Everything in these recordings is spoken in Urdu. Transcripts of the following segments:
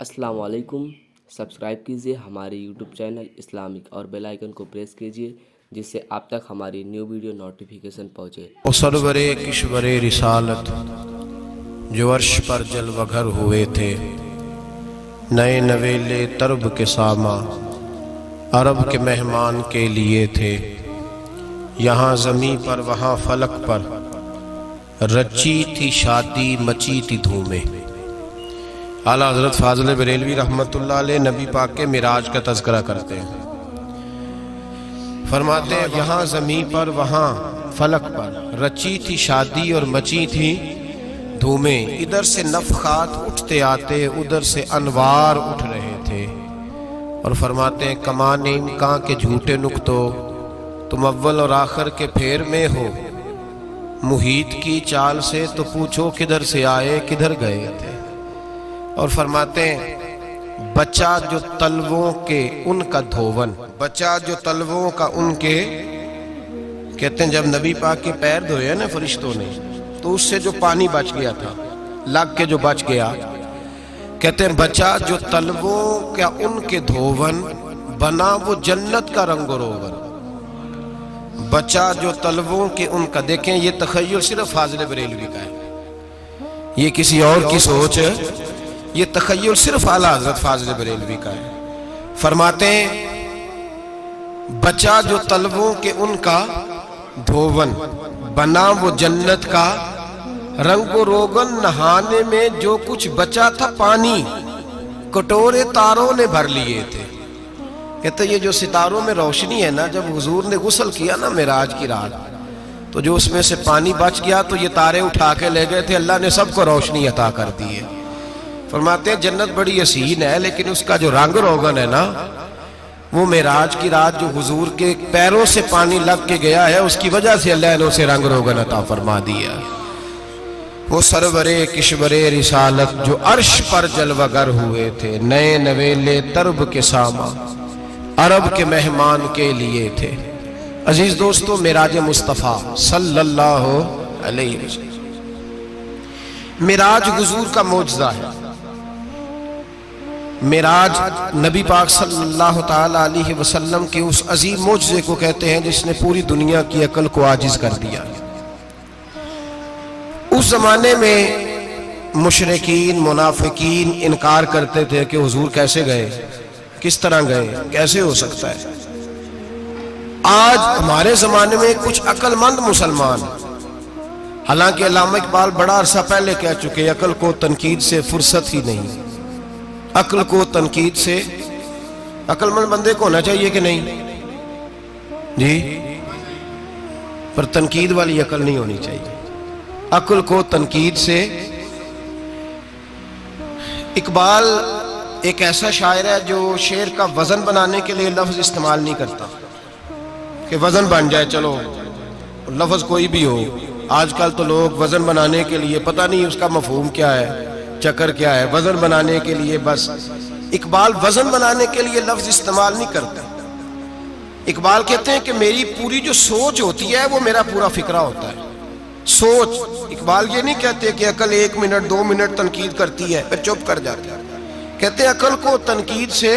السلام علیکم۔ سبسکرائب کیجئے ہمارے یوٹیوب چینل اسلامک اور بیل آئیکن کو پریس کیجئے جس سے آپ تک ہماری نیو ویڈیو نوٹیفیکیشن پہنچے۔ او سرور کشور رسالت جو عرش پر جلوہ گھر ہوئے تھے، نئے نویلے طرب کے ساما عرب کے مہمان کے لیے تھے، یہاں زمین پر وہاں فلک پر رچی تھی شادی مچی تھی دھومیں۔ اعلیٰ حضرت فاضل بریلوی رحمت اللہ علیہ نبی پاک کے معراج کا تذکرہ کرتے ہیں، فرماتے ہیں یہاں زمین پر وہاں فلک پر رچی تھی شادی اور مچی تھی دھومیں، ادھر سے نفخات اٹھتے آتے ادھر سے انوار اٹھ رہے تھے، اور فرماتے ہیں کمان امکان کے جھوٹے نکتو، تم اول اور آخر کے پھیر میں ہو، محیط کی چال سے تو پوچھو کدھر سے آئے کدھر گئے تھے۔ اور فرماتے ہیں بچہ جو تلووں کے ان کا دھوون، بچہ جو تلووں کا ان کے، کہتے ہیں جب نبی پاک کے پیر دھوئے نا فرشتوں نے تو اس سے جو پانی بچ گیا تھا لگ کے جو بچ گیا، کہتے ہیں بچہ جو تلووں کا ان کے دھوون بنا وہ جنت کا رنگ و روغن، بچہ جو تلووں کے ان کا، دیکھیں یہ تخیل صرف فاضل بریلوی کا ہے، یہ کسی اور کی سوچ ہے، یہ تخیل صرف اعلیٰ حضرت فاضل بریلوی کا ہے۔ فرماتے ہیں بچہ جو تلووں کے ان کا دھوون بنا وہ جنت کا رنگ و روغن، نہانے میں جو کچھ بچا تھا پانی کٹورے تاروں نے بھر لیے تھے۔ کہتے ہیں یہ جو ستاروں میں روشنی ہے نا، جب حضور نے غسل کیا نا معراج کی رات تو جو اس میں سے پانی بچ گیا تو یہ تارے اٹھا کے لے گئے تھے، اللہ نے سب کو روشنی عطا کر دی ہے۔ فرماتے ہیں جنت بڑی حسین ہے لیکن اس کا جو رنگ روغن ہے نا، وہ معراج کی رات جو حضور کے پیروں سے پانی لگ کے گیا ہے اس کی وجہ سے اللہ نے اسے رنگ روغن عطا فرما دیا۔ وہ سرور کشور رسالت جو عرش پر جلوہ گر ہوئے تھے، نئے نویلے طرب کے ساما عرب کے مہمان کے لیے تھے۔ عزیز دوستو، معراج مصطفیٰ صلی اللہ علیہ وسلم معراج حضور کا معجزہ ہے۔ معراج نبی پاک صلی اللہ تعالیٰ علیہ وسلم کے اس عظیم معجزے کو کہتے ہیں جس نے پوری دنیا کی عقل کو عاجز کر دیا۔ اس زمانے میں مشرکین منافقین انکار کرتے تھے کہ حضور کیسے گئے، کس طرح گئے، کیسے ہو سکتا ہے۔ آج ہمارے زمانے میں کچھ عقل مند مسلمان، حالانکہ علامہ اقبال بڑا عرصہ پہلے کہہ چکے عقل کو تنقید سے فرصت ہی نہیں، عقل کو تنقید سے، عقل مند بندے کو ہونا چاہیے کہ نہیں جی، پر تنقید والی عقل نہیں ہونی چاہیے، عقل کو تنقید سے۔ اقبال ایک ایسا شاعر ہے جو شعر کا وزن بنانے کے لیے لفظ استعمال نہیں کرتا کہ وزن بن جائے، چلو لفظ کوئی بھی ہو۔ آج کل تو لوگ وزن بنانے کے لیے پتہ نہیں اس کا مفہوم کیا ہے، چکر کیا ہے، وزن بنانے کے لیے بس۔ اقبال وزن بنانے کے لیے لفظ استعمال نہیں کرتا۔ اقبال کہتے ہیں کہ میری پوری جو سوچ ہوتی ہے وہ میرا پورا فکرہ ہوتا ہے، سوچ۔ اقبال یہ نہیں کہتے کہ عقل 1 منٹ 2 منٹ تنقید کرتی ہے پھر چپ کر جاتی ہے، کہتے ہیں عقل کو تنقید سے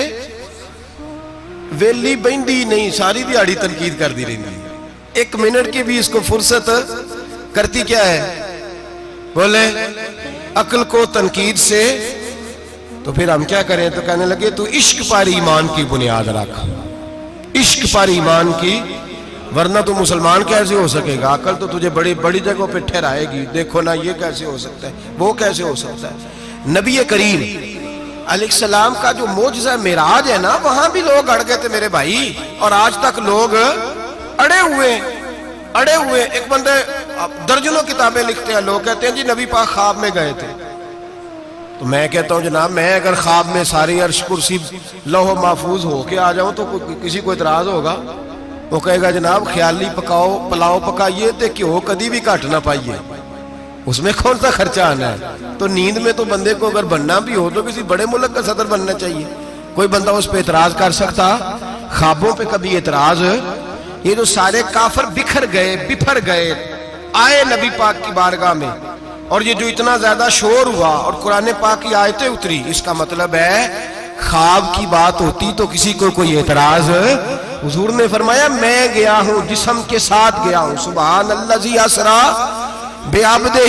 ویلی بہندی نہیں، ساری دیہاڑی تنقید کر دی رہی، 1 منٹ کی بھی اس کو فرصت کرتی کیا ہے، بولے عقل کو تنقید سے۔ تو پھر ہم کیا کریں، تو کہنے لگے تو عشق پر ایمان کی بنیاد رکھ، عشق پر ایمان کی، ورنہ تو مسلمان کیسے ہو سکے گا، عقل تو تجھے بڑی بڑی جگہوں پہ ٹھہرائے گی، دیکھو نا یہ کیسے ہو سکتا ہے، وہ کیسے ہو سکتا ہے۔ نبی کریم علیہ السلام کا جو معجزہ معراج ہے نا، وہاں بھی لوگ اڑ گئے تھے میرے بھائی، اور آج تک لوگ اڑے ہوئے۔ ایک بندے درجنوں کتابیں لکھتے ہیں، لوگ کہتے ہیں جی نبی پاک خواب میں گئے تھے، تو میں کہتا ہوں جناب میں اگر خواب میں ساری عرش کرسی لوح محفوظ ہو کے آ جاؤں تو کسی کو اعتراض ہوگا، وہ کہے گا جناب خیالی پکاؤ پلاؤ پکائیے تے کیوں کدی بھی گھٹ نہ پائیے، اس میں کون سا خرچہ آنا ہے۔ تو نیند میں تو بندے کو اگر بننا بھی ہو تو کسی بڑے ملک کا صدر بننا چاہیے، کوئی بندہ اس پہ اعتراض کر سکتا، خوابوں پہ کبھی اعتراض۔ یہ جو سارے کافر بکھر گئے آئے نبی پاک کی بارگاہ میں، اور یہ جو اتنا زیادہ شور ہوا اور قرآن پاک کی آیتیں اتری، اس کا مطلب ہے خواب کی بات ہوتی تو کسی کو کوئی اعتراض؟ حضور نے فرمایا میں گیا ہوں، جسم کے ساتھ گیا ہوں، سبحان الذی اسری بعبدہ،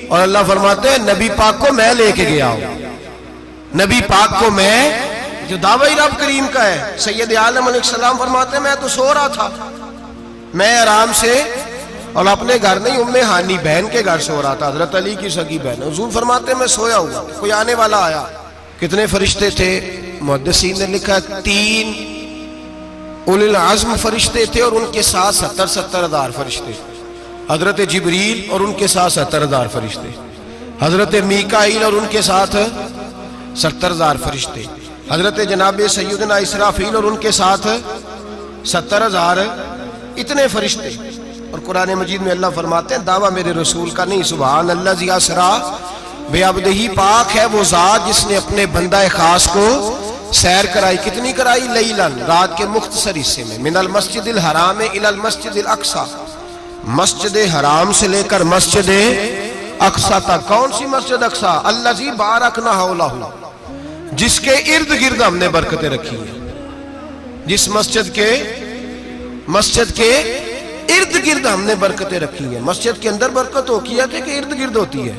اور اللہ فرماتے ہیں نبی پاک کو میں لے کے گیا ہوں، نبی پاک کو میں، جو دعوی رب کریم کا ہے۔ سید عالم علیہ السلام فرماتے ہیں میں تو سو رہا تھا، میں آرام سے، اور اپنے گھر نہیں، ام ہانی بہن کے گھر سو رہا تھا، حضرت علی کی سگی بہن۔ حضور فرماتے ہیں میں سویا ہوا، کوئی آنے والا آیا۔ کتنے فرشتے تھے؟ محدثین نے لکھا 3 اولی العزم فرشتے تھے، اور ان کے ساتھ 70 ہزار فرشتے، حضرت جبریل اور ان کے ساتھ 70 ہزار فرشتے، حضرت میکائیل اور ان کے ساتھ 70 ہزار فرشتے، حضرت جناب سیدنا اسرافیل اور ان کے ساتھ 70 ہزار، اتنے فرشتے۔ اور قرآن مجید میں اللہ فرماتے ہیں دعویٰ میرے رسول کا نہیں، سبحان الذی اسری بعبدہ، پاک ہے وہ ذات جس نے اپنے بندہ خاص کو سیر کرائی۔ کتنی کرائی؟ لیلاً، رات کے مختصر حصے میں، من المسجد الحرام الی المسجد الاقصی، مسجد حرام سے لے کر مسجد اقصی تک۔ کون سی مسجد اقصی؟ الذی بارکنا حولہ، جس کے ارد گرد ہم نے برکتیں رکھی ہیں، جس مسجد کے ارد گرد ہم نے برکتیں رکھی ہیں۔ مسجد کے اندر برکت ہوتی ہے کہ ارد گرد ہوتی ہے؟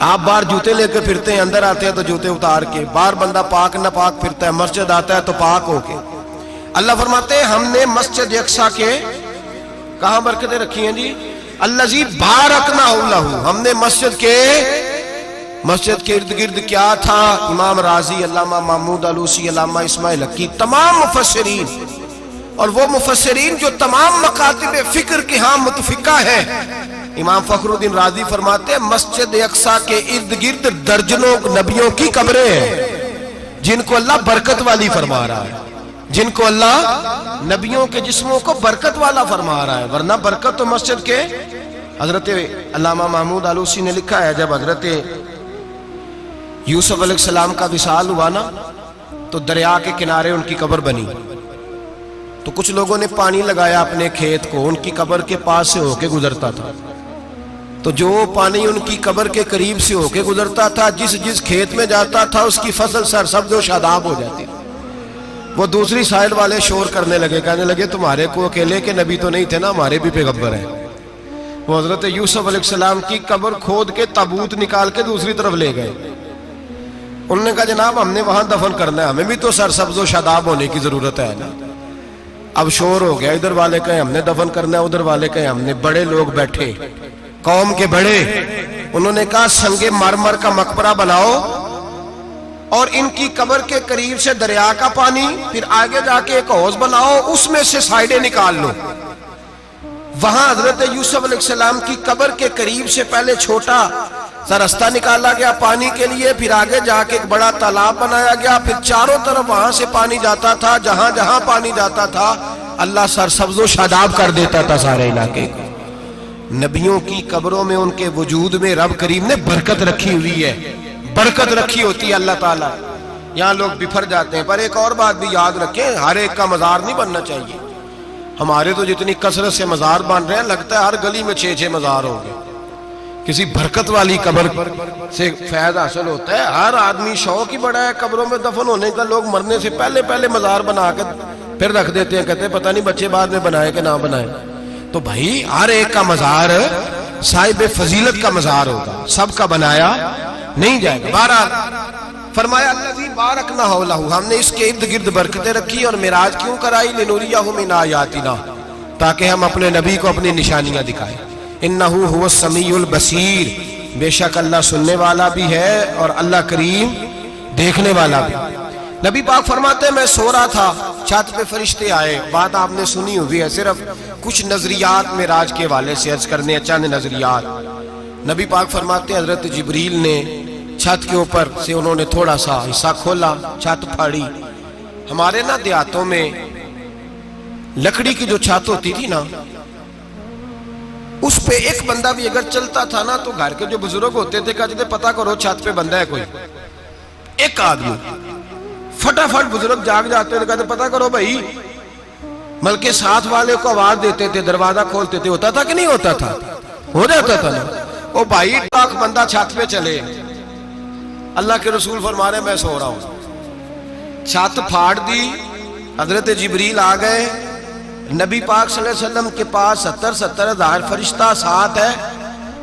آپ باہر جوتے لے کے پھرتے ہیں، اندر آتے ہیں تو جوتے اتار کے، باہر بندہ پاک نہ پاک پھرتا ہے، مسجد آتا ہے تو پاک ہو کے۔ اللہ فرماتے ہیں ہم نے مسجد اقصی کے کہاں برکتیں رکھی ہیں جی؟ الذی بارکنا حولہ، ہم نے مسجد کے ارد گرد کیا تھا؟ امام رازی، علامہ محمود علوسی، علامہ اسماعیل حقی، تمام مفسرین، اور وہ مفسرین جو تمام مکاتب فکر کے ہاں متفقہ ہیں۔ امام فخر الدین رازی فرماتے ہیں مسجد اقصی کے ارد گرد درجنوں نبیوں کی قبریں ہیں، جن کو اللہ برکت والی فرما رہا ہے، جن کو اللہ نبیوں کے جسموں کو برکت والا فرما رہا ہے، ورنہ برکت تو مسجد کے۔ حضرت علامہ محمود علوسی نے لکھا ہے جب حضرت یوسف علیہ السلام کا وصال ہوا نا، تو دریا کے کنارے ان کی قبر بنی، تو کچھ لوگوں نے پانی لگایا اپنے کھیت کو، ان کی قبر کے پاس سے ہو کے گزرتا تھا، تو جو پانی ان کی قبر کے قریب سے ہو کے گزرتا تھا، جس کھیت میں جاتا تھا اس کی فصل سرسبز و شاداب ہو جاتی۔ وہ دوسری سائڈ والے شور کرنے لگے، کہنے لگے تمہارے کو اکیلے کے نبی تو نہیں تھے نا، ہمارے بھی پیغمبر ہیں۔ وہ حضرت یوسف علیہ السلام کی قبر کھود کے تابوت نکال کے دوسری طرف لے گئے۔ انہوں نے کہا جناب ہم نے وہاں دفن کرنا ہے، ہمیں بھی تو سرسبز و شاداب ہونے کی ضرورت ہے نا۔ اب شور ہو گیا، ادھر والے کہیں ہم نے دفن کرنا ہے، ادھر والے کہیں ہم نے۔ بڑے لوگ بیٹھے، قوم کے بڑے، انہوں نے کہا سنگ مرمر کا مقبرہ بناؤ، اور ان کی قبر کے قریب سے دریا کا پانی، پھر آگے جا کے ایک حوض بناؤ، اس میں سے سائیڈیں نکال لو۔ وہاں حضرت یوسف علیہ السلام کی قبر کے قریب سے پہلے چھوٹا سا رستہ نکالا گیا پانی کے لیے، پھر آگے جا کے ایک بڑا تالاب بنایا گیا، پھر چاروں طرف وہاں سے پانی جاتا تھا، جہاں جہاں پانی جاتا تھا اللہ سرسبز و شاداب کر دیتا تھا سارے علاقے کو۔ نبیوں کی قبروں میں، ان کے وجود میں رب کریم نے برکت رکھی ہوئی ہے، برکت رکھی ہوتی ہے اللہ تعالیٰ۔ یہاں لوگ بفر جاتے ہیں، پر ایک اور بات بھی یاد رکھیں، ہر ایک کا مزار نہیں بننا چاہیے۔ ہمارے تو جتنی کثرت سے مزار بن رہے ہیں، لگتا ہے ہر گلی میں 6 مزار ہوں گے۔ کسی برکت والی قبر سے فیض حاصل ہوتا ہے۔ ہر آدمی شوق ہی بڑا ہے قبروں میں دفن ہونے کا، لوگ مرنے سے پہلے مزار بنا کے پھر رکھ دیتے ہیں، کہتے ہیں پتہ نہیں بچے بعد میں بنائے کہ نہ بنائے۔ تو بھائی ہر ایک کا مزار صاحب فضیلت کا مزار ہوگا، سب کا بنایا نہیں جائے گا۔ بہرحال فرمایا الذی بارکنا حولہ، ہم نے اس کے ارد گرد برکتیں رکھی، اور معراج کیوں کرائی؟ لنوریہ من آیاتنا، تاکہ ہم اپنے نبی کو اپنی نشانیاں دکھائیں۔ انہ هو السمیع البصیر، بے شک اللہ سننے والا بھی ہے اور اللہ کریم دیکھنے والا بھی۔ نبی پاک فرماتے ہیں میں سو رہا تھا، چھت پہ فرشتے آئے، بات آپ نے سنی ہوئی ہے، صرف کچھ نظریات معراج کے حوالے سے عرض کرنے ہیں، چند نظریات۔ نبی پاک فرماتے ہیں حضرت جبریل نے چھت کے اوپر سے انہوں نے تھوڑا سا حصہ کھولا، چھت پھاڑی۔ ہمارے نا دیہاتوں میں لکڑی کی جو چھت ہوتی تھی نا، اس پہ ایک بندہ بھی اگر چلتا تھا نا، تو گھر کے جو بزرگ ہوتے تھے کہتے تھے پتہ کرو چھت پہ بندہ ہے کوئی۔ ایک آدمی فٹافٹ بزرگ جاگ جاتے تھے، کہتے پتہ کرو بھائی بلکہ ساتھ والے کو آواز دیتے تھے، دروازہ کھولتے تھے. ہوتا تھا کہ نہیں ہوتا تھا؟ ہو جاتا تھا نا. وہ بھائی ٹاک بندہ چھت پہ چلے، اللہ کے رسول فرما رہے میں سو رہا ہوں، چھت پھاڑ دی، حضرت جبریل آ گئے، نبی پاک صلی اللہ علیہ وسلم کے پاس 70 ہزار فرشتہ ساتھ ہے،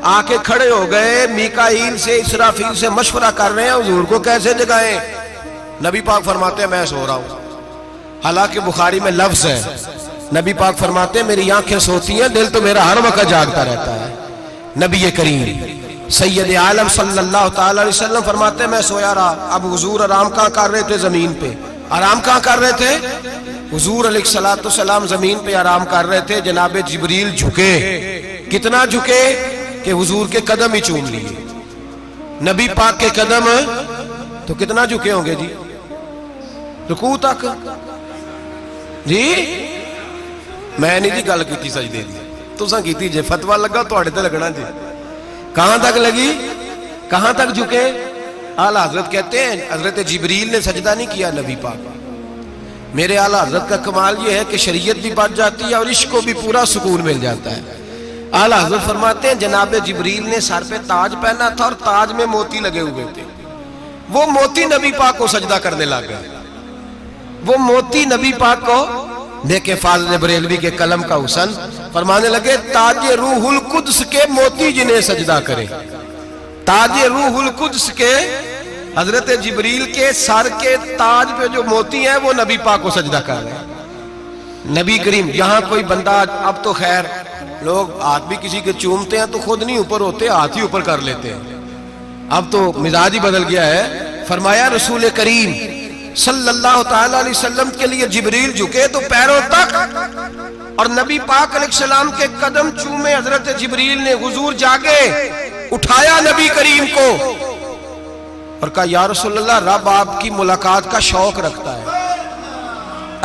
آ کے کھڑے ہو گئے، میکائیل سے اسرافیل سے مشورہ کر رہے ہیں حضور کو کیسے جگائیں. نبی پاک فرماتے ہیں میں سو رہا ہوں. حالانکہ بخاری میں لفظ ہے، نبی پاک فرماتے ہیں میری آنکھیں سوتی ہیں، دل تو میرا ہر وقت جاگتا رہتا ہے. نبی کریم سید عالم صلی اللہ تعالی علیہ وسلم فرماتے ہیں میں سویا رہا. اب حضور آرام کہاں کر رہے تھے؟ زمین پہ. آرام کہاں کر رہے تھے؟ حضور علیہ السلام زمین پہ آرام کر رہے تھے. جناب جبریل جھکے، کتنا جھکے کہ حضور کے قدم ہی چوم لیے. نبی پاک کے قدم تو کتنا جھکے ہوں گے جی؟ رکوع تک. جی میں نہیں جی گل کی سجدے دی، تساں کیتی جے، فتویٰ لگا تواڈے تے لگنا جی. کہاں تک لگی؟ کہاں تک جھکے؟ اعلیٰ حضرت کہتے ہیں حضرت جبریل نے سجدہ نہیں کیا نبی پاک. میرے اعلیٰ حضرت کا کمال یہ ہے کہ شریعت بھی بچ جاتی ہے اور عشق کو بھی پورا سکون مل جاتا ہے. اعلیٰ حضرت فرماتے ہیں جناب جبریل نے سر پہ تاج پہنا تھا اور تاج میں موتی لگے ہوئے تھے. وہ موتی نبی پاک کو سجدہ کرنے لگ گئے. وہ موتی نبی پاک کو دیکھیں. فاضل بریلوی کے قلم کا حسن فرمانے لگے تاج روح القدس کے موتی جنہیں سجدہ کرے. تاج روح القدس کے حضرت جبریل کے سر کے تاج پہ جو موتی ہیں وہ نبی پاک کو سجدہ کر رہے ہیں. نبی کریم یہاں کوئی بندہ، اب تو خیر لوگ ہاتھ بھی کسی کے چومتے ہیں تو خود نہیں اوپر ہوتے، ہاتھ ہی اوپر کر لیتے ہیں. اب تو مزاج ہی بدل گیا ہے. فرمایا رسول کریم صلی اللہ تعالی علیہ وسلم کے لیے جبریل جھکے تو پیروں تک، اور نبی پاک علیہ السلام کے قدم چومے. حضرت جبریل نے حضور جاگے، اٹھایا نبی کریم کو اور کہا یا رسول اللہ رب آپ کی ملاقات کا شوق رکھتا ہے،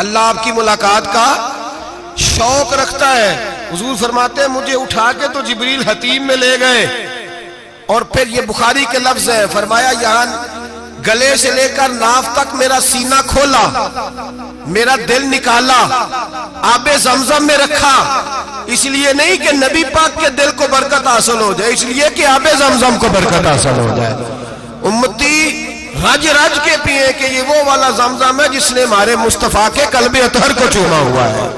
اللہ آپ کی ملاقات کا شوق رکھتا ہے. حضور فرماتے ہیں مجھے اٹھا کے تو جبریل حتیم میں لے گئے. اور پھر یہ بخاری کے لفظ ہے، فرمایا یہاں گلے سے لے کر ناف تک میرا سینہ کھولا، میرا دل نکالا، آب زمزم میں رکھا. اس لیے نہیں کہ نبی پاک کے دل کو برکت حاصل ہو جائے، اس لیے کہ آب زمزم کو برکت حاصل ہو جائے. امتی رج رج کے پیئے کہ یہ وہ والا زمزم ہے جس نے ہمارے مصطفیٰ کے قلب اطہر کو چوما ہوا ہے.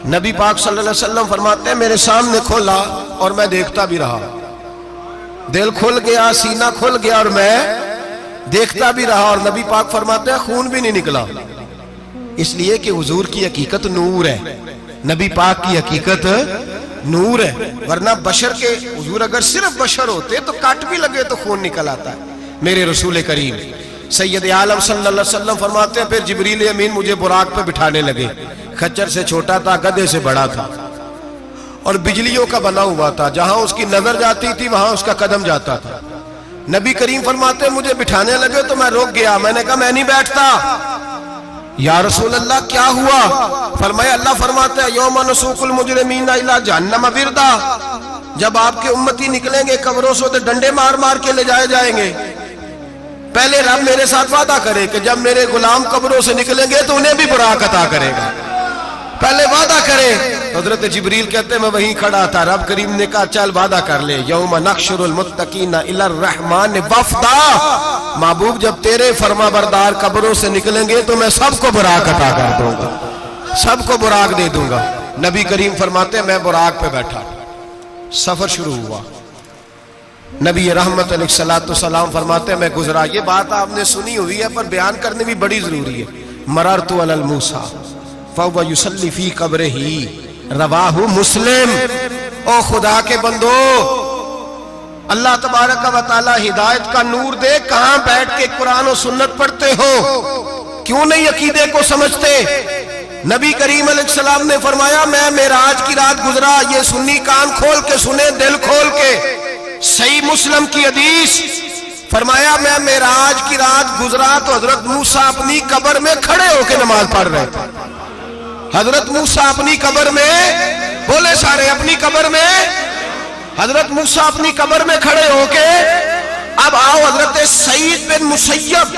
نبی پاک صلی اللہ علیہ وسلم فرماتے ہیں میرے سامنے کھولا اور میں دیکھتا بھی رہا. دل کھل گیا، سینہ کھل گیا اور میں دیکھتا بھی رہا. اور نبی پاک فرماتے ہیں خون بھی نہیں نکلا، اس لیے کہ حضور کی حقیقت نور ہے، نبی پاک کی حقیقت نور ہے. ورنہ بشر کے حضور اگر صرف بشر ہوتے تو کٹ بھی لگے تو خون نکل آتا ہے. میرے رسول کریم سید عالم صلی اللہ علیہ وسلم فرماتے ہیں پھر جبریل امین مجھے براق پہ بٹھانے لگے. خچر سے چھوٹا تھا، گدھے سے بڑا تھا اور بجلیوں کا بنا ہوا تھا. جہاں اس کی نظر جاتی تھی وہاں اس کا قدم جاتا تھا. نبی کریم فرماتے ہیں مجھے بٹھانے لگے تو میں رک گیا. میں نے کہا میں نہیں بیٹھتا. یا رسول اللہ کیا ہوا؟ فرمایا اللہ فرماتے ہیں یوم نسوق المجرمین الی جہنم وردا. جب آپ کے امتی نکلیں گے قبروں سے تو ڈنڈے مار مار کے لے جائے جائیں گے. پہلے رب میرے ساتھ وعدہ کرے کہ جب میرے غلام قبروں سے نکلیں گے تو انہیں بھی براق عطا کرے گا. پہلے وعدہ کرے. حضرت جبریل کہتے ہیں میں وہیں کھڑا تھا. رب کریم نے کہا چل وعدہ کر لے. یوم نحشر المتقین الی الرحمن وفدا. محبوب جب تیرے فرما بردار قبروں سے نکلیں گے تو میں سب کو براق عطا کر دوں گا، سب کو براق دے دوں گا. نبی کریم فرماتے ہیں میں براق پہ بیٹھا. سفر شروع ہوا. نبی رحمت علیہ السلام فرماتے ہیں میں گزرا. یہ بات آپ نے سنی ہوئی ہے پر بیان کرنے بھی بڑی ضروری ہے. مررت علی الموسیٰ فَهُوَ يُصَلِّ فِي قَبْرِهِ رواہ مسلم. او خدا کے بندو، اللہ تبارک و تعالی ہدایت کا نور دے. کہاں بیٹھ کے قرآن و سنت پڑھتے ہو؟ کیوں نہیں عقیدے کو سمجھتے؟ نبی کریم علیہ السلام نے فرمایا میں معراج کی رات گزرا. یہ سنی کان کھول کے سنے، دل کھول کے. صحیح مسلم کی حدیث فرمایا میں معراج کی رات گزرا تو حضرت موسیٰ اپنی قبر میں کھڑے ہو کے نماز پڑھ رہے تھے. حضرت موسیٰ اپنی قبر میں، بولے سارے اپنی قبر میں، حضرت موسیٰ اپنی قبر میں کھڑے ہو کے. اب آؤ حضرت سعید بن مسیب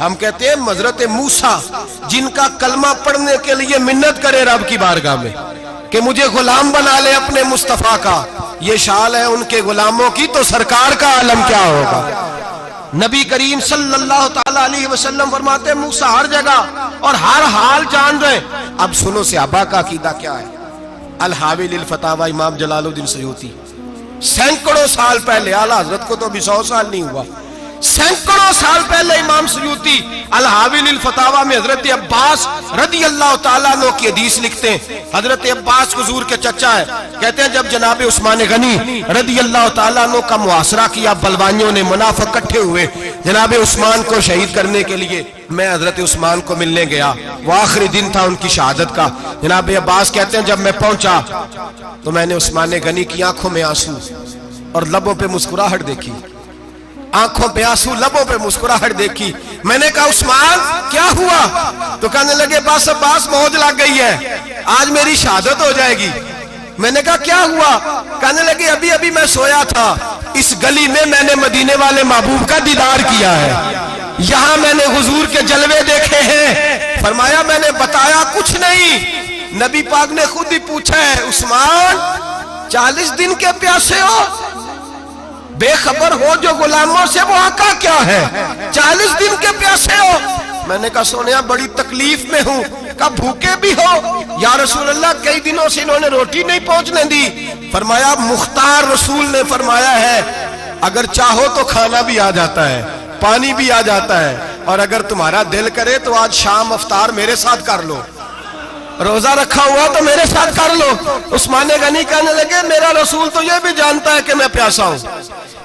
ہم کہتے ہیں حضرت موسیٰ جن کا کلمہ پڑھنے کے لیے منت کرے رب کی بارگاہ میں کہ مجھے غلام بنا لے اپنے مصطفیٰ کا، یہ شال ہے ان کے غلاموں کی، تو سرکار کا عالم کیا ہوگا؟ نبی کریم صلی اللہ تعالی علیہ وسلم فرماتے ہیں موسیٰ ہر جگہ اور ہر حال جان رہے۔ اب سنو صحابہ کا عقیدہ کیا ہے۔ الحاوی للفتاوی امام جلال الدین سیوطی سینکڑوں سال پہلے، اعلیٰ حضرت کو تو ابھی 100 سال نہیں ہوا، سینکڑوں سال پہلے امام سیوطی الحاوی للفتاوی میں حضرت عباس رضی اللہ تعالیٰ عنہ کی حدیث لکھتے ہیں۔ حضرت عباس حضور کے چچا ہے، کہتے ہیں جب جناب عثمان غنی رضی اللہ تعالیٰ عنہ کا محاصرہ کیا، بلوانیوں نے منافق اکٹھے ہوئے جناب عثمان کو شہید کرنے کے لیے، میں حضرت عثمان کو ملنے گیا، وہ آخری دن تھا ان کی شہادت کا۔ جناب عباس کہتے ہیں جب میں پہنچا تو میں نے عثمان غنی کی آنکھوں میں آنسو اور لبوں پہ مسکراہٹ دیکھی، آنکھوں پہ آنسو لبوں پہ مسکراہٹ دیکھی۔ میں نے کہا عثمان کیا ہوا؟ تو کہنے لگے بس عباس موج لگ گئی ہے، آج میری شہادت ہو جائے گی۔ میں نے کہا کیا ہوا؟ کہنے لگے ابھی ابھی میں سویا تھا، اس گلی میں نے مدینے والے محبوب کا دیدار کیا ہے، یہاں میں نے حضور کے جلوے دیکھے ہیں۔ فرمایا میں نے بتایا کچھ نہیں، نبی پاک نے خود ہی پوچھا ہے عثمان 40 دن کے پیاسے ہو، بے خبر ہو جو غلاموں سے وہ آقا کیا ہے، 40 دن کے پیاسے ہو۔ میں نے کہا سونیا بڑی تکلیف میں ہوں۔ کہا بھوکے بھی ہو؟ یا رسول اللہ کئی دنوں سے انہوں نے روٹی نہیں پہنچنے دی۔ فرمایا مختار رسول نے فرمایا ہے اگر چاہو تو کھانا بھی آ جاتا ہے، پانی بھی آ جاتا ہے، اور اگر تمہارا دل کرے تو آج شام افطار میرے ساتھ کر لو، روزہ رکھا ہوا تو میرے ساتھ کر لو۔ عثمان غنی کہنے لگے میرا رسول تو یہ بھی جانتا ہے کہ میں پیاسا ہوں،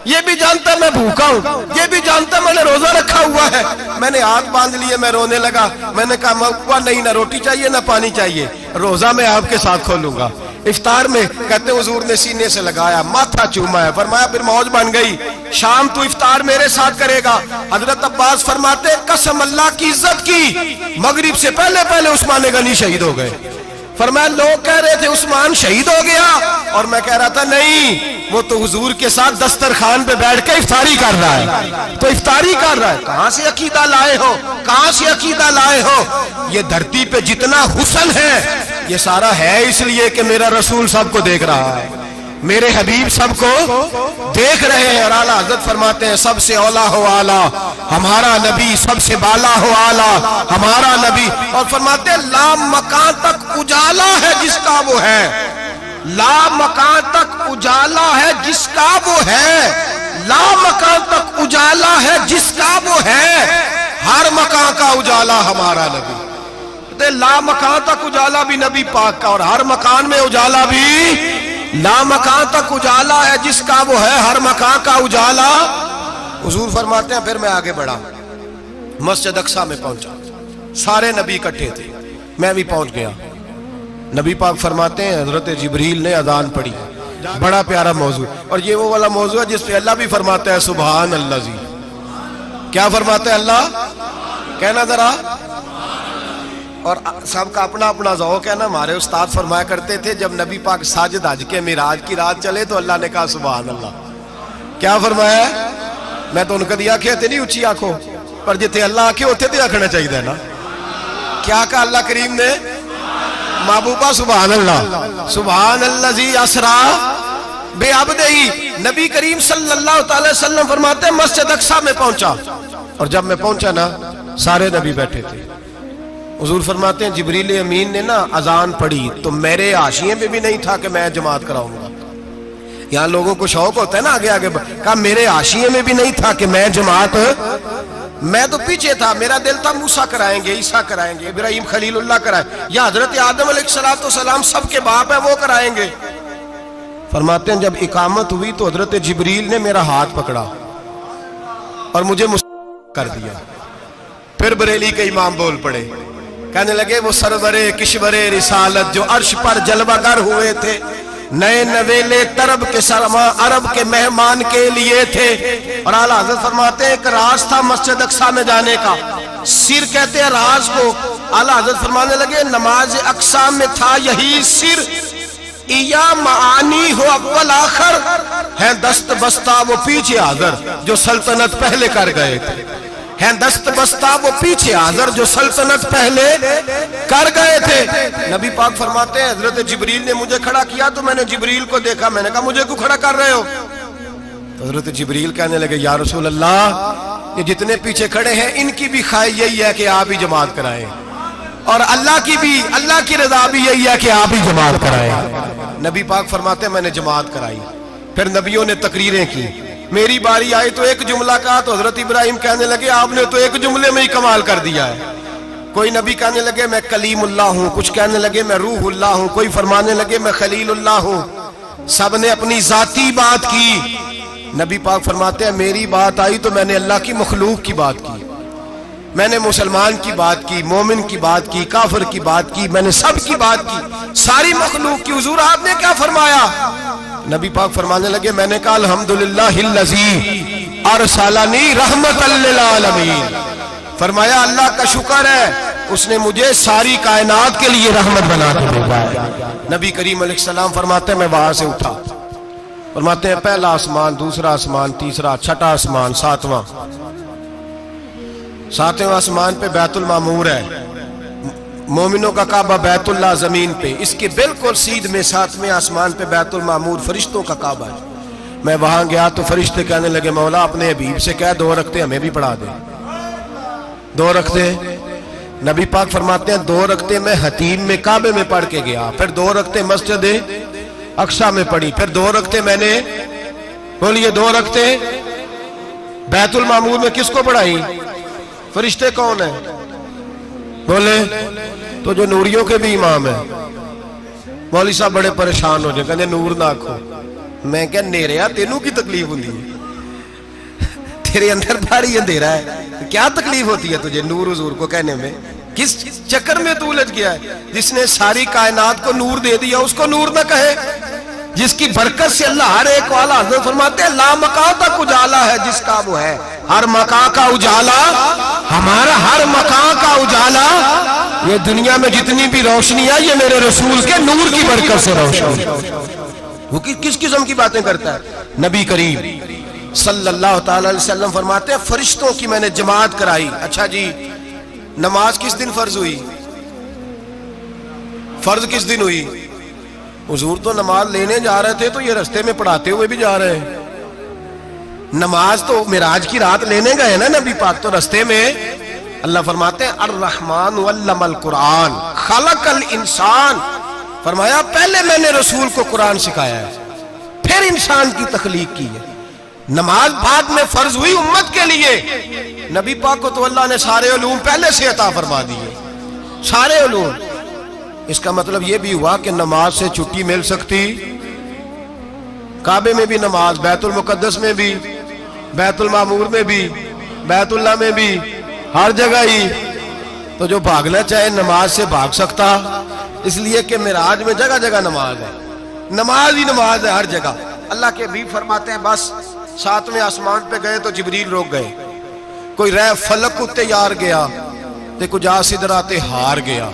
یہ بھی جانتا ہے میں بھوکا ہوں، یہ بھی جانتا ہے میں نے روزہ رکھا ہوا ہے۔ میں نے ہاتھ باندھ لیے، میں رونے لگا، میں نے کہا موقع نہیں، نہ روٹی چاہیے نہ پانی چاہیے، روزہ میں آپ کے ساتھ کھولوں گا۔ افطار میں کہتے حضور نے سینے سے لگایا، ماتھا چوما ہے، فرمایا پھر موج بن گئی، شام تو افطار میرے ساتھ کرے گا۔ حضرت عباس فرماتے قسم اللہ کی عزت کی، مغرب سے پہلے پہلے عثمان غنی شہید ہو گئے۔ فرمایا لوگ کہہ رہے تھے عثمان شہید ہو گیا، اور میں کہہ رہا تھا نہیں، وہ تو حضور کے ساتھ دسترخوان پہ بیٹھ کے افطاری کر رہا ہے، تو افطاری کر رہا ہے۔ کہاں سے عقیدہ لائے ہو، کہاں سے عقیدہ لائے ہو؟ یہ دھرتی پہ جتنا حسن ہے یہ سارا ہے اس لیے کہ میرا رسول سب کو دیکھ رہا ہے، میرے حبیب سب کو دیکھ رہے ہیں۔ اور اعلیٰ حضرت فرماتے ہیں سب سے اولا ہو اعلیٰ ہمارا نبی، سب سے بالا ہو اعلیٰ ہمارا نبی۔ اور فرماتے ہیں لا مکان تک اجالا ہے جس کا وہ ہے، لا مکان تک اجالا ہے جس کا وہ ہے، لا مکان تک اجالا ہے جس کا وہ ہے، ہر مکان کا اجالا ہمارا نبی۔ لا مکان تک اجالا بھی نبی پاک کا، اور ہر مکان میں اجالا بھی، لا مکان تک اجالا ہے جس کا وہ ہے، ہر مکان کا اجالا۔ حضور فرماتے ہیں پھر میں آگے بڑھا، مسجد اقصی میں پہنچا، سارے نبی اکٹھے تھے، میں بھی پہنچ گیا۔ نبی پاک فرماتے ہیں حضرت جبریل نے اذان پڑھی، بڑا پیارا موضوع، اور یہ وہ والا موضوع ہے جس پہ اللہ بھی فرماتا ہے سبحان اللہ جی۔ کیا فرماتا ہے اللہ؟ کہنا ذرا، اور سب کا اپنا اپنا ذوق ہے نا۔ ہمارے استاد فرمایا کرتے تھے جب نبی پاک ساجد حج کے معراج کی رات چلے تو اللہ نے کہا سبحان اللہ۔ کیا فرمایا؟ میں تو ان کو دیا کہتے نہیں اچھی آنکھوں پر جتنے اللہ آنکھیں ہوتے تھے آنکھنا چاہیے نا۔ کیا کہا اللہ کریم نے؟ محبوبہ سبحان اللہ، سبحان الذی اسرا بعبدہ۔ نبی کریم صلی اللہ تعالی وسلم فرماتے ہیں مسجد اقصی میں پہنچا، اور جب میں پہنچا نا سارے نبی بیٹھے تھے۔ حضور فرماتے ہیں جبریل امین نے نا اذان پڑھی تو میرے حاشیے میں بھی نہیں تھا کہ میں جماعت کراؤں گا۔ یہاں لوگوں کو شوق ہوتا ہے نا آگے آگے، کہا میرے حاشیے میں بھی نہیں تھا کہ میں جماعت، میں تو پیچھے تھا، میرا دل تھا موسیٰ کرائیں گے، عیسیٰ کرائیں گے، ابراہیم خلیل اللہ کرائیں، یا حضرت آدم علیہ السلام سب کے باپ ہیں وہ کرائیں گے۔ فرماتے ہیں جب اقامت ہوئی تو حضرت جبریل نے میرا ہاتھ پکڑا اور مجھے کر دیا۔ پھر بریلی کے امام بول پڑے، کہنے لگے وہ سرور کشور رسالت جو عرش پر جلوہ گر ہوئے تھے، نئے نویلے طرب کے سرما عرب کے مہمان کے لیے تھے۔ اور اعلیٰ حضرت فرماتے ہیں ایک راز تھا مسجد اقصی میں جانے کا، سر کہتے ہیں راز کو۔ اعلیٰ حضرت فرمانے لگے نماز اقصی میں تھا یہی سر، یا معانی ہو اول آخر، ہے دست بستہ وہ پیچھے حاضر جو سلطنت پہلے کر گئے تھے، ہیں دست بستہ وہ پیچھے حاضر جو سلطنت پہلے کر گئے تھے. نبی پاک فرماتے ہیں حضرت جبریل نے مجھے کھڑا کیا تو میں نے جبریل کو دیکھا, میں نے کہا مجھے کیوں کھڑا کر رہے ہو؟ تو حضرت جبریل کہنے لگے یا رسول اللہ یہ جتنے پیچھے کھڑے ہیں ان کی بھی خواہش یہی ہے کہ آپ ہی جماعت کرائیں, اور اللہ کی رضا بھی یہی ہے کہ آپ ہی جماعت کرائیں. نبی پاک فرماتے ہیں میں نے جماعت کرائی. پھر نبیوں نے تقریریں کی, میری باری آئی تو ایک جملہ کہا تو حضرت ابراہیم کہنے لگے آپ نے تو ایک جملے میں ہی کمال کر دیا ہے. کوئی نبی کہنے لگے میں کلیم اللہ ہوں, کچھ کہنے لگے میں روح اللہ ہوں, کوئی فرمانے لگے میں خلیل اللہ ہوں. سب نے اپنی ذاتی بات کی. نبی پاک فرماتے ہیں میری بات آئی تو میں نے اللہ کی مخلوق کی بات کی, میں نے مسلمان کی بات کی, مومن کی بات کی, کافر کی بات کی, میں نے سب کی بات کی, ساری مخلوق کی. حضور آپ نے کیا فرمایا؟ نبی پاک فرمانے لگے میں نے کہا الحمدللہ الذی ارسلنی رحمت للعالمین. فرمایا اللہ کا شکر ہے اس نے مجھے ساری کائنات کے لیے رحمت بنا کے بھیجا ہے. نبی کریم علیہ السلام فرماتے ہیں میں وہاں سے اٹھا, فرماتے ہیں پہلا آسمان, دوسرا آسمان, تیسرا, چھٹا آسمان, ساتواں آسمان پہ بیت المعمور ہے, مومنوں کا کعبہ بیت اللہ زمین پہ, اس کے بالکل سیدھ میں ساتویں آسمان پہ بیت المعمور فرشتوں کا کعبہ ہے. میں وہاں گیا تو فرشتے کہنے لگے مولا اپنے حبیب سے کہہ 2 رکعتیں ہمیں بھی پڑھا دے. 2 رکعتیں. نبی پاک فرماتے ہیں 2 رکعتیں میں حتیم میں کعبے میں پڑھ کے گیا, پھر 2 رکعتیں مسجد اقصی میں پڑھی, پھر 2 رکعتیں میں نے بولیے 2 رکعتیں بیت المعمور میں کس کو پڑھائی؟ فرشتے کون ہیں بولے؟ تو جو نوریوں کے بھی امام ہیں. مولوی صاحب بڑے پریشان ہو جائے, کہنے نور نہ آکھو. میں کہ نیریا تینوں کی تکلیف ہوتی ہے, تیرے اندر بھاری اندھیرا ہے, کیا تکلیف ہوتی ہے تجھے نور حضور کو کہنے میں؟ کس چکر میں تو الجھ گیا ہے؟ جس نے ساری کائنات کو نور دے دیا اس کو نور نہ کہے, جس کی برکت سے اللہ ہر ایک والا. حضرت فرماتے ہیں لا مکان تک اجالا ہے جس کا وہ ہے, ہر مکان کا اجالا ہمارا, ہر مکان کا اجالا. یہ دنیا میں جتنی بھی روشنی ہے یہ میرے رسول کے نور کی برکت سے روشنی. وہ کس قسم کی باتیں کرتا ہے؟ نبی کریم صلی اللہ تعالی علیہ وسلم فرماتے ہیں فرشتوں کی میں نے جماعت کرائی. اچھا جی نماز کس دن فرض ہوئی؟ فرض کس دن ہوئی؟ حضور تو نماز لینے جا رہے تھے تو یہ رستے میں پڑھاتے ہوئے بھی جا رہے ہیں. نماز تو معراج کی رات لینے گئے نا نبی پاک, تو رستے میں اللہ فرماتے ہیں الرحمن علم القرآن خلق الانسان. فرمایا پہلے میں نے رسول کو قرآن سکھایا ہے, پھر انسان کی تخلیق کی ہے. نماز بعد میں فرض ہوئی امت کے لیے. نبی پاک کو تو اللہ نے سارے علوم پہلے سے عطا فرما دیے, سارے علوم. اس کا مطلب یہ بھی ہوا کہ نماز سے چھٹی مل سکتی, کعبے میں بھی نماز, بیت المقدس میں بھی, بیت المعمور میں بھی, بیت اللہ میں بھی, ہر جگہ ہی. تو جو بھاگنا چاہے نماز سے بھاگ سکتا, اس لیے کہ معراج میں جگہ جگہ نماز ہے, نماز ہی نماز ہے ہر جگہ. اللہ کے حبیب فرماتے ہیں بس 7ویں آسمان پہ گئے تو جبریل روک گئے, کوئی رہ فلک اتے یار گیا تے کچھ آسدرا تے ہار گیا,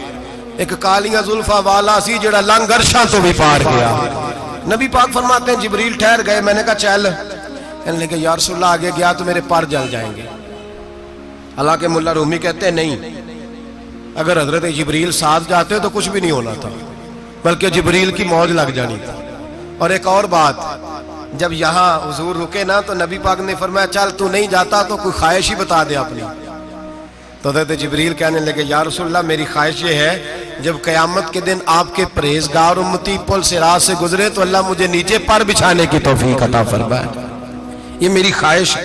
ایک کالیاں زلفا والا سی جڑا لنگ عرشاں تو بھی پار گیا. نبی پاک فرماتے ہیں جبریل ٹھہر گئے, میں نے کہا چل, کہنے لگے یا رسول اللہ آگے گیا تو میرے پر جل جائیں گے. حالانکہ ملا رومی کہتے ہیں نہیں, اگر حضرت جبریل ساتھ جاتے تو کچھ بھی نہیں ہونا تھا, بلکہ جبریل کی موج لگ جانی تھی. اور ایک اور بات, جب یہاں حضور رکے نا تو نبی پاک نے فرمایا چل تو نہیں جاتا تو کوئی خواہش ہی بتا دے اپنی. تو حضرت جبریل کہنے لگے یا رسول اللہ میری خواہش یہ ہے جب قیامت کے دن آپ کے پرہیزگار امتی پل سے راہ سے گزرے تو اللہ مجھے نیچے پر بچھانے کی توفیق عطا فرمائے, یہ میری خواہش.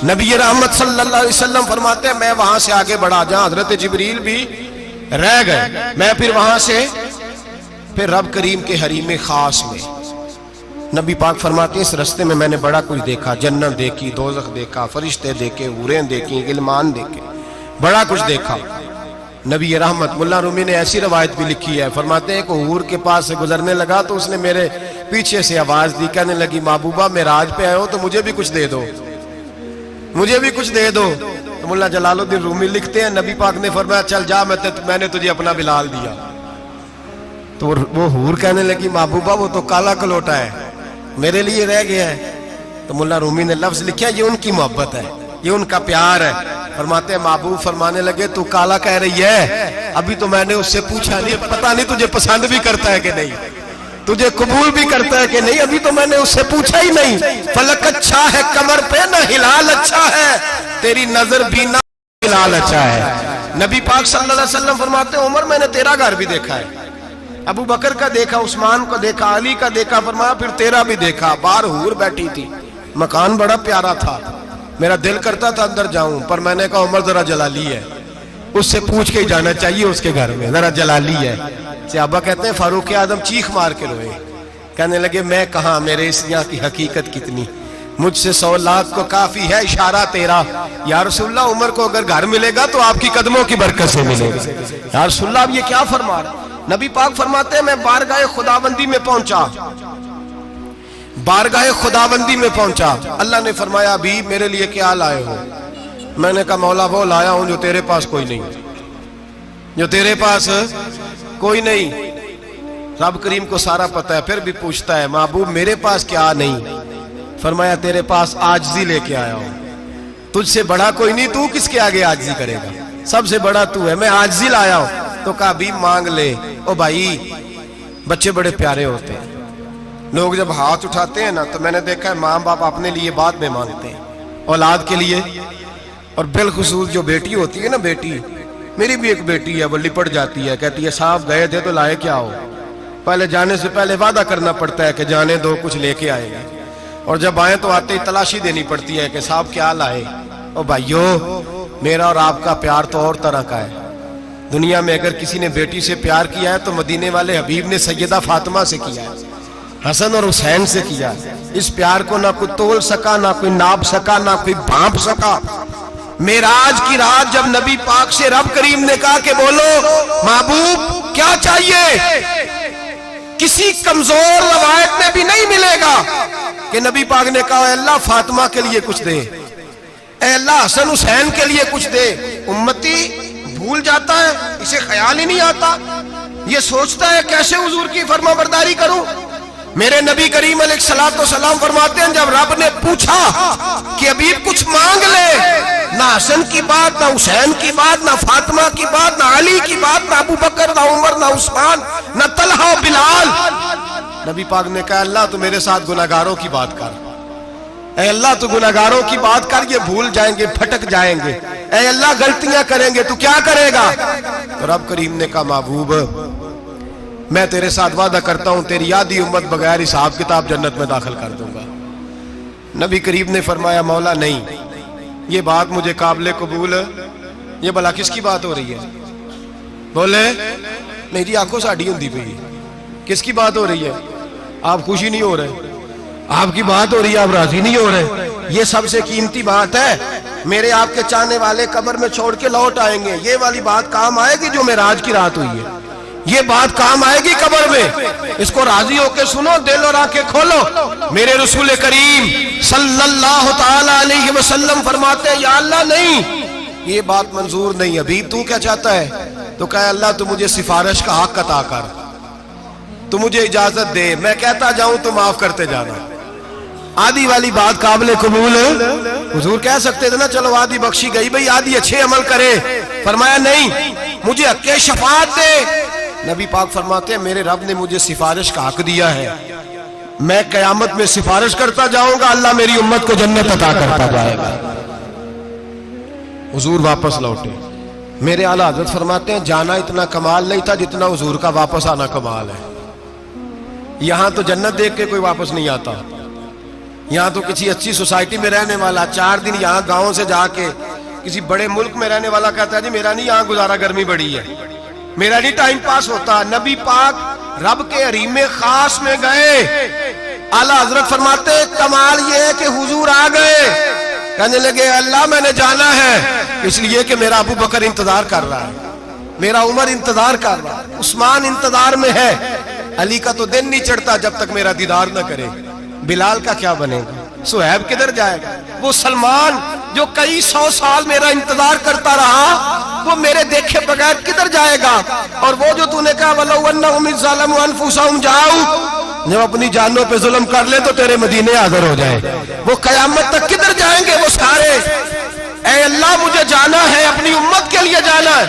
نبی رحمت صلی اللہ علیہ وسلم فرماتے ہیں میں وہاں سے آگے بڑھا جہاں حضرت جبریل بھی رہ گئے, میں پھر وہاں سے پھر رب کریم کے حریم خاص میں. نبی پاک فرماتے ہیں اس رستے میں میں نے بڑا کچھ دیکھا, جنت دیکھی, دوزخ دیکھا, فرشتے دیکھے, حوریں دیکھی, غلمان دیکھے, بڑا کچھ دیکھا. نبی رحمت ملا رومی نے ایسی روایت بھی لکھی ہے, فرماتے ہیں کہ حور کے پاس سے گزرنے لگا تو اس نے میرے پیچھے سے آواز دی, کہنے لگی محبوبہ معراج پہ آئے ہو تو مجھے بھی کچھ دے دو, مجھے بھی کچھ دے دو. تو ملا جلال الدین رومی لکھتے ہیں نبی پاک نے فرمایا چل جا, میں نے تجھے اپنا بلال دیا. تو وہ حور کہنے لگی محبوبہ وہ تو کالا کلوٹا ہے, میرے لیے رہ گیا ہے. تو ملا رومی نے لفظ لکھا یہ ان کی محبت ہے, یہ ان کا پیار ہے. فرماتے ہیں محبوب فرمانے لگے تو کالا کہہ رہی ہے، ابھی تو میں نے اس سے پوچھا نہیں، پتہ نہیں تجھے پسند بھی کرتا ہے کہ نہیں، تجھے قبول بھی کرتا ہے کہ نہیں، ابھی تو میں نے اس سے پوچھا ہی نہیں۔ فلک اچھا ہے کمر پہ نہ ہلال اچھا ہے، تیری نظر بھی نہ ہلال اچھا ہے۔ نبی پاک صلی اللہ علیہ وسلم فرماتے ہیں عمر میں نے تیرا گھر بھی دیکھا ہے، ابو بکر کا دیکھا، عثمان کو دیکھا، علی کا دیکھا، فرمایا پھر تیرا بھی دیکھا، باہر حور بیٹھی تھی، مکان بڑا پیارا تھا، میرا دل کرتا تھا اندر جاؤں، پر میں نے کہا عمر ذرا جلالی ہے، اس سے پوچھ کے ہی جانا چاہیے اس کے گھر میں، ذرا جلالی ہے۔ صحابہ کہتے ہیں فاروق اعظم چیخ مار کے روئے، کہنے لگے میں کہاں، میرے اس یہاں کی حقیقت کتنی، مجھ سے 100 لاکھ کو کافی ہے اشارہ تیرا، یا رسول اللہ عمر کو اگر گھر ملے گا تو آپ کی قدموں کی برکت سے ملے گا۔ یا رسول اللہ اب یہ کیا فرما رہا؟ نبی پاک فرماتے ہیں میں بارگاہ خداوندی میں پہنچا، بارگاہ خداوندی میں پہنچا، اللہ نے فرمایا ابھی میرے لیے کیا لائے ہو؟ میں نے کہا مولا وہ لایا ہوں جو تیرے پاس کوئی نہیں، جو تیرے پاس کوئی نہیں۔ رب کریم کو سارا پتہ ہے، پھر بھی پوچھتا ہے محبوب میرے پاس کیا نہیں؟ فرمایا تیرے پاس عاجزی لے کے آیا ہوں، تجھ سے بڑا کوئی نہیں، تو کس کے آگے عاجزی کرے گا، سب سے بڑا تو ہے، میں عاجزی لایا ہوں۔ تو کہا بھی مانگ لے۔ او بھائی بچے بڑے پیارے ہوتے ہیں، لوگ جب ہاتھ اٹھاتے ہیں نا تو میں نے دیکھا ہے ماں باپ اپنے لیے بعد میں مانگتے ہیں، اولاد کے لیے، اور بالخصوص جو بیٹی ہوتی ہے نا، بیٹی میری بھی ایک بیٹی ہے، وہ لپٹ جاتی ہے، کہتی ہے صاحب گئے تھے تو لائے کیا ہو؟ پہلے جانے سے پہلے وعدہ کرنا پڑتا ہے کہ جانے دو کچھ لے کے آئے گا، اور جب آئیں تو آتے ہی تلاشی دینی پڑتی ہے کہ صاحب کیا لائے۔ او بھائیو میرا اور آپ کا پیار تو اور طرح کا ہے، دنیا میں اگر کسی نے بیٹی سے پیار کیا ہے تو مدینے والے حبیب نے سیدہ فاطمہ سے کیا ہے، حسن اور حسین سے کیا ہے۔ اس پیار کو نہ کوئی تول سکا، نہ کوئی ناپ سکا، نہ کوئی بھانپ سکا۔ معراج کی رات جب نبی پاک سے رب کریم نے کہا کہ بولو محبوب کیا چاہیے، کسی کمزور روایت میں بھی نہیں ملے گا کہ نبی پاک نے کہا اے اللہ فاطمہ کے لیے کچھ دے، اے اللہ حسن حسین کے لیے کچھ دے۔ امتی بھول جاتا ہے، اسے خیال ہی نہیں آتا، یہ سوچتا ہے کیسے حضور کی فرما برداری کروں۔ میرے نبی کریم علیہ السلام فرماتے ہیں جب رب نے پوچھا کہ ابھی کچھ مانگ لے، نہ حسن کی بات، نہ حسین کی بات، نہ فاطمہ کی بات، نہ علی کی بات، نہ ابو بکر، نہ عمر، نہ عثمان، نہ طلحہ و بلال، نبی پاک نے کہا اللہ تو میرے ساتھ گناہگاروں کی بات کر، اے اللہ تو گناہگاروں کی بات کر، یہ بھول جائیں گے، پھٹک جائیں گے، اے اللہ غلطیاں کریں گے تو کیا کرے گا؟ تو رب کریم نے کہا محبوب میں تیرے ساتھ وعدہ کرتا ہوں تیری آدھی امت بغیر حساب کتاب جنت میں داخل کر دوں گا۔ نبی کریم نے فرمایا مولا نہیں، یہ بات مجھے قابل قبول ہے، یہ بھلا کس کی بات ہو رہی ہے؟ بولے میری آنکھوں ساڑھی ہوندی پئی ہے، کس کی بات ہو رہی ہے؟ آپ خوشی نہیں ہو رہے، آپ کی بات ہو رہی ہے، آپ راضی نہیں ہو رہے، یہ سب سے قیمتی بات ہے، میرے آپ کے چاہنے والے قبر میں چھوڑ کے لوٹ آئیں گے، یہ والی بات کام آئے گی جو معراج کی رات ہوئی ہے، یہ بات کام آئے گی قبر میں، اس کو راضی ہو کے سنو، دل اور آنکھیں کھولو۔ میرے رسول کریم صلی اللہ تعالی علیہ وسلم فرماتے ہیں یا اللہ نہیں، یہ بات منظور نہیں، ابھی تو کیا چاہتا ہے؟ تو کہا اللہ تو مجھے سفارش کا حق عطا کر، تو مجھے اجازت دے، میں کہتا جاؤں تو معاف کرتے جانا۔ آدھی والی بات قابل قبول ہے، حضور کہہ سکتے تھے نا چلو آدھی بخشی گئی بھئی آدھی اچھے عمل کرے، فرمایا نہیں مجھے حق شفاعت دے۔ نبی پاک فرماتے ہیں میرے رب نے مجھے سفارش کا حق دیا ہے، میں قیامت میں سفارش کرتا جاؤں گا، اللہ میری امت کو جنت عطا کرتا جائے گا۔ حضور واپس لوٹے، میرے اعلیٰ حضرت فرماتے ہیں جانا اتنا کمال نہیں تھا جتنا حضور کا واپس آنا کمال ہے۔ یہاں تو جنت دیکھ کے کوئی واپس نہیں آتا، یہاں تو کسی اچھی سوسائٹی میں رہنے والا 4 دن یہاں گاؤں سے جا کے کسی بڑے ملک میں رہنے والا کہتا ہے جی میرا نہیں یہاں گزارا، گرمی بڑی ہے، میرا نہیں ٹائم پاس ہوتا۔ نبی پاک رب کے حریم خاص میں گئے، اعلیٰ حضرت فرماتے کمال یہ ہے کہ حضور آ گئے، کہنے لگے اللہ میں نے جانا ہے اس لیے کہ میرا ابو بکر انتظار کر رہا ہے، میرا عمر انتظار کر رہا ہے، عثمان انتظار میں ہے، علی کا تو دن نہیں چڑھتا جب تک میرا دیدار نہ کرے، بلال کا کیا بنے گا، صہیب کدھر جائے گا، وہ سلمان جو کئی 100 سال میرا انتظار کرتا رہا وہ میرے دیکھے بغیر کدھر جائے گا، اور وہ جو تو نے کہا وَلَوْ أَنَّهُمْ إِذْ ظَلَمُوا أَنفُسَهُمْ جَاءُوا، جب اپنی جانوں پہ ظلم کر لے تو تیرے مدینے حاضر ہو جائے، وہ قیامت تک کدھر جائیں گے وہ سارے؟ اے اللہ مجھے جانا ہے، اپنی امت کے لیے جانا ہے۔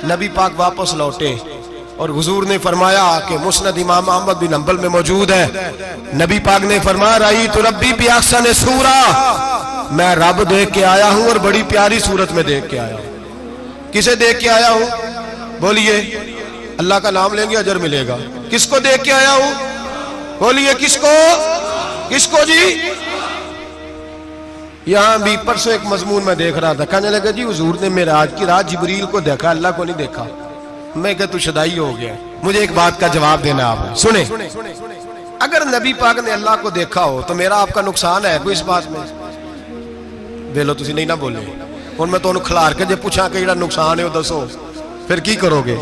نبی پاک واپس لوٹے اور حضور نے فرمایا کہ مسند امام احمد بن حنبل میں موجود ہے، نبی پاک نے فرمایا رأیت ربی بأحسن صورہ، میں رب دیکھ کے آیا ہوں اور بڑی پیاری صورت میں دیکھ کے آیا ہوں۔ کسے دیکھ کے آیا ہوں؟ بولیے، اللہ کا نام لیں گے اجر ملے گا۔ کس کو دیکھ کے آیا ہوں؟ بولیے کس کو؟ کس کو جی؟ یہاں بھی پرسوں ایک مضمون میں دیکھ رہا تھا، کہنے لگا جی حضور نے معراج کی رات جبریل کو دیکھا، اللہ کو نہیں دیکھا۔ میں کہا تو شدائی ہو گیا۔ مجھے ایک بات کا جواب دینا آپ سنیں، اگر نبی پاک نے اللہ کو دیکھا ہو تو میرا آپ کا نقصان ہے کوئی اس بات میں؟ ویلو تسی نہیں نہ بولے ہن میں تانوں کھلار کے جے پوچھاں کہ جڑا نقصان ہے وہ دسو، پھر کی کرو گے؟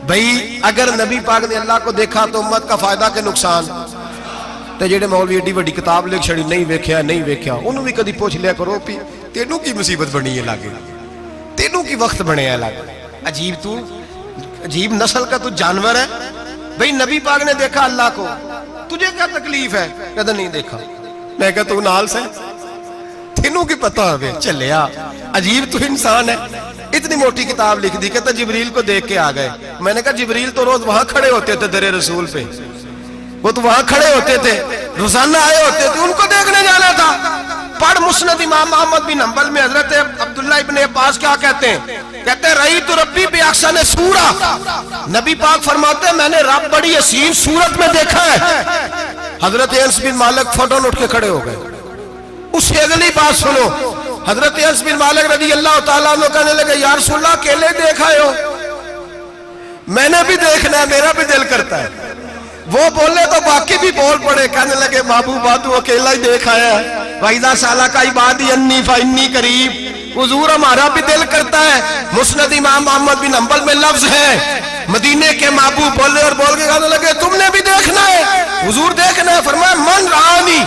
بھئی اگر نبی پاک نے اللہ کو دیکھا تو امت کا فائدہ کہ نقصان؟ تے جڑے مولوی ایڈی بڑی کتاب لکھ چھڑی نہیں ویکھیا نہیں ویکھیا، انہوں بھی کدی پوچھ لیا کرو پی تینوں کی مصیبت بنی ہے لاگے، تینوں کی وقت بنے ہے لاگے، عجیب تو عجیب نسل کا تو جانور ہے۔ بھئی نبی پاک نے دیکھا اللہ کو، تجھے کیا تکلیف ہے؟ کہتا نہیں دیکھا۔ میں کہا تو نال سے تینوں کی پتہ ہوئے چلیا، عجیب تو انسان ہے۔ اتنی موٹی کتاب لکھ دی، کہتا جبریل کو دیکھ کے آ گئے۔ میں نے کہا جبریل تو روز وہاں کھڑے ہوتے تھے در رسول پہ، وہ تو وہاں کھڑے ہوتے تھے، روزانہ آئے ہوتے تھے، ان کو دیکھنے جانا تھا۔ پڑھ مسند امام احمد بن حنبل میں حضرت عبداللہ ابن عباس کیا کہتے ہیں؟ کہتے ہیں رأیت ربی بأحسن صورہ، نبی پاک فرماتے ہیں میں نے رب بڑی حسین صورت میں دیکھا ہے۔ حضرت انس بن مالک فوٹون اٹھ کے کھڑے ہو گئے۔ اس سے اگلی بات سنو، حضرت انس بن مالک رضی اللہ تعالیٰ عنہ کہنے لگے یا رسول اللہ اکیلے دیکھا ہو؟ میں نے بھی دیکھنا ہے، میرا بھی دل کرتا ہے۔ وہ بولے تو باقی بھی بول پڑے، کہنے لگے محبوبہ تو اکیلا ہی دیکھا ہے، وَإِذَا سَأَلَكَ عِبَادِي عَنِّي فَإِنِّي قَرِيبٌ۔ حضور ہمارا بھی دل کرتا ہے۔ مسند امام احمد بن حنبل میں لفظ ہے، مدینے کے محبوب بولے اور بول کے کہنے لگے تم نے بھی دیکھنا ہے؟ حضور دیکھنا ہے؟ فرمایا من رآنی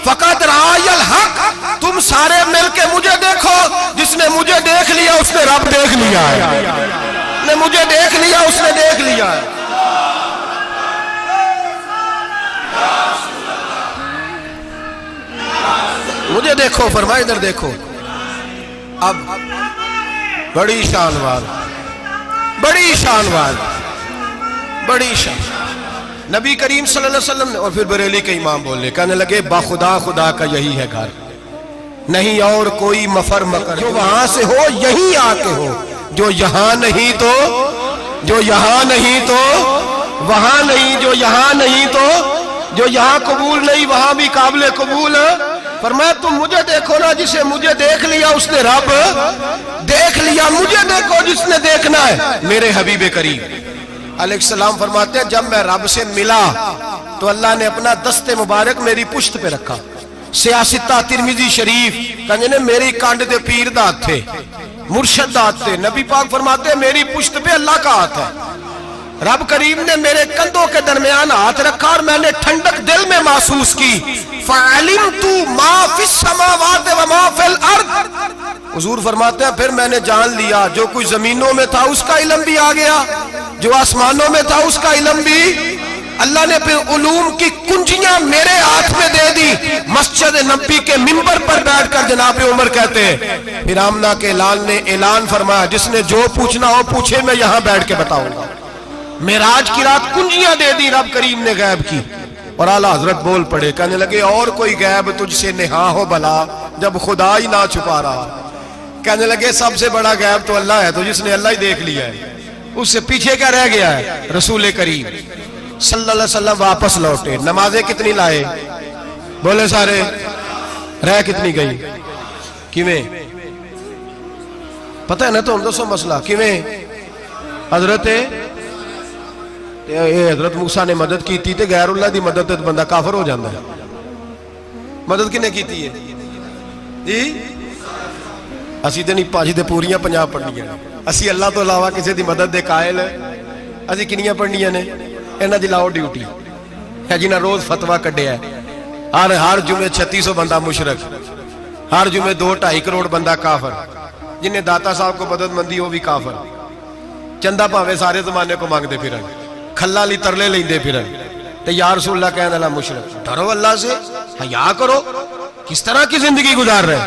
فقط رآی الحق، تم سارے مل کے مجھے دیکھو، جس نے مجھے دیکھ لیا اس نے رب دیکھ لیا ہے، جس نے مجھے دیکھ لیا اس نے دیکھ لیا ہے۔ مجھے دیکھو، فرمائے ادھر دیکھو۔ اب بڑی شان والا، بڑی شان والا، بڑی شان نبی کریم صلی اللہ علیہ وسلم نے، اور پھر بریلی کے امام بولے، کہنے لگے باخدا خدا کا یہی ہے گھر، نہیں اور کوئی مفر مکر، جو وہاں سے ہو یہیں آ کے ہو، جو یہاں نہیں تو، جو یہاں نہیں تو وہاں نہیں، جو یہاں نہیں تو جو یہاں قبول نہیں وہاں بھی قابل قبول ہے۔ فرمایا تم مجھے دیکھو نا، جسے مجھے دیکھ لیا اس نے رب دیکھ لیا، مجھے دیکھو جس نے دیکھنا ہے میرے حبیب کریم علیہ السلام۔ فرماتے ہیں جب میں رب سے ملا تو اللہ نے اپنا دست مبارک میری پشت پہ رکھا، سیاستہ ترمذی شریف کہنے میری کانڈ دے پیر دا ہاتھ تھے، مرشد دا ہاتھ تھے۔ نبی پاک فرماتے ہیں میری پشت پہ اللہ کا ہاتھ ہے، رب کریم نے میرے کندھوں کے درمیان ہاتھ رکھا اور میں نے ٹھنڈک دل میں محسوس کی۔ فَعَلِمْتُ مَا فِي السَّمَاوَاتِ وَمَا فِي الْأَرْضِ، حضور فرماتے ہیں پھر میں نے جان لیا جو کچھ زمینوں میں تھا اس کا علم بھی آ گیا، جو آسمانوں میں تھا اس کا علم بھی۔ اللہ نے پھر علوم کی کنجیاں میرے ہاتھ میں دے دی۔ مسجد نبی کے منبر پر بیٹھ کر جناب عمر کہتے ہیں پھر آمنہ کے لال نے اعلان فرمایا جس نے جو پوچھنا ہو پوچھے، میں یہاں بیٹھ کے بتاؤں گا۔ معراج کی رات کنجیاں دے دی رب کریم نے غیب کی، اور اعلیٰ حضرت بول پڑے کہنے لگے اور کوئی غیب تجھ سے نہا ہو بھلا جب خدا ہی نہ چھپا رہا۔ کہنے لگے سب سے بڑا غیب تو اللہ ہے، تو جس نے اللہ ہی دیکھ لیا ہے اس سے پیچھے کیا رہ گیا ہے؟ رسول کریم صلی اللہ علیہ وسلم واپس لوٹے، نمازیں کتنی لائے؟ بولے سارے، رہ کتنی گئی؟ کیویں پتہ ہے نا؟ تو ہم دوسو مسئلہ کیویں حضرت موسیٰ نے مدد کی تھی تے غیر اللہ دی مدد تے بندہ کافر ہو جاندہ ہے۔ مدد کنے کی تھی ہے جی؟ اسی تے نہیں پانچ دے پوریاں پنجاب پڑھنیاں، اسی اللہ تو علاوہ کسی دی مدد دے قائل ہے، اسی کنیاں پڑھنیاں نے؟ انہاں دی لاؤ ڈیوٹی ہے جنہاں روز فتویٰ کڈے ہے، ہر جمعے 3600 بندہ مشرک، ہر جمعے 2-2.5 کروڑ بندہ کافر، جنہیں داتا صاحب کو مدد مندی ہو بھی کافر، چندہ پاوے سارے زمانے کو مانگ دے پھر کھلا لی ترلے لیں دے پھر تے یا رسول اللہ کہنے اللہ مشرک۔ ڈرو اللہ سے، حیا کرو، کس طرح کی زندگی گزار رہے؟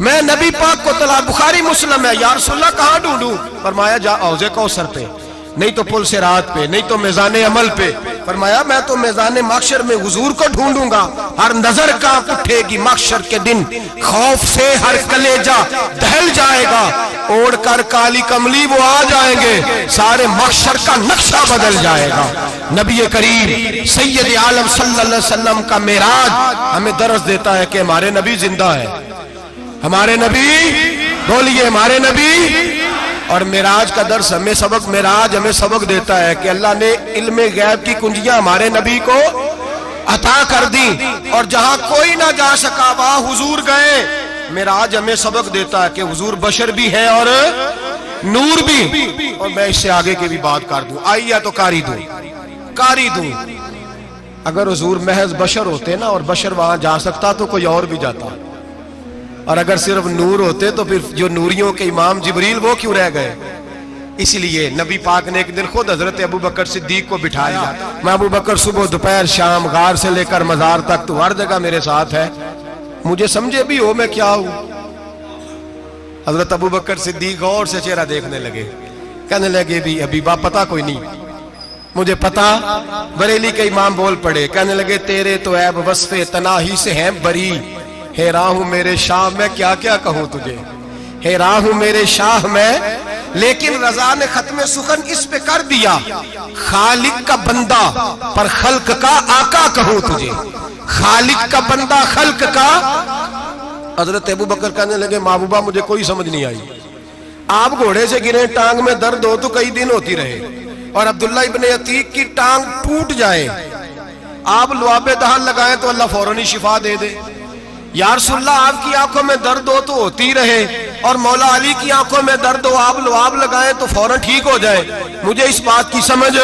میں نبی پاک کو طلب، بخاری مسلم ہے، یا رسول اللہ کہاں ڈھونڈوں؟ فرمایا جا حوض کوثر پہ، نہیں تو پل صراط پہ، نہیں تو میزان عمل پہ۔ فرمایا میں تو میزان محشر میں حضور کو ڈھونڈوں گا، ہر نظر کانپ اٹھے گی محشر کے دن، خوف سے ہر کلیجہ دہل جائے گا، اوڑھ کر کالی کملی وہ آ جائیں گے، سارے محشر کا نقشہ بدل جائے گا۔ نبی کریم سید عالم صلی اللہ علیہ وسلم کا معراج ہمیں درس دیتا ہے کہ ہمارے نبی زندہ ہے، ہمارے نبی، بولیے ہمارے نبی۔ اور معراج کا درس ہمیں سبق، معراج ہمیں سبق دیتا ہے کہ اللہ نے علم غیب کی کنجیاں ہمارے نبی کو عطا کر دی، اور جہاں کوئی نہ جا سکا وہاں حضور گئے۔ معراج ہمیں سبق دیتا ہے کہ حضور بشر بھی ہیں اور نور بھی۔ اور میں اس سے آگے کی بھی بات کر دوں، آئیے تو کاری دوں۔ اگر حضور محض بشر ہوتے نا اور بشر وہاں جا سکتا تو کوئی اور بھی جاتا، اور اگر صرف نور ہوتے تو پھر جو نوریوں کے امام جبریل وہ کیوں رہ گئے؟ اس لیے نبی پاک نے ایک دن خود حضرت ابو بکر صدیق کو بٹھایا، میں ابو بکر صبح دوپہر شام غار سے لے کر مزار تک تو ہر جگہ میرے ساتھ ہے، مجھے سمجھے بھی ہو میں کیا ہوں۔ حضرت ابو بکر صدیق غور سے چہرہ دیکھنے لگے، کہنے لگے بھی ابھی باپ پتا کوئی نہیں، مجھے پتا۔ بریلی کے امام بول پڑے، کہنے لگے تیرے تو عیب وصف تناہی سے ہیں بری، حیران ہوں میرے شاہ میں کیا کیا کہوں تجھے، حیران ہوں میرے شاہ میں۔ لیکن رضا نے ختم سخن اس پہ کر دیا، خالق کا بندہ پر خلق کا آقا کہوں تجھے، خالق کا بندہ خلق کا۔ حضرت ابو بکر کہنے لگے محبوبہ مجھے کوئی سمجھ نہیں آئی، آپ گھوڑے سے گرے ٹانگ میں درد ہو تو کئی دن ہوتی رہے، اور عبداللہ ابن عتیق کی ٹانگ ٹوٹ جائے، آپ لعاب دہن لگائیں تو اللہ فوراً ہی شفا دے دے۔ یا رسول اللہ آپ کی آنکھوں میں درد ہو تو ہوتی رہے، اور مولا علی کی آنکھوں میں درد ہو آپ لعاب لگائیں تو فوراً ٹھیک ہو جائے، مجھے اس بات کی سمجھ۔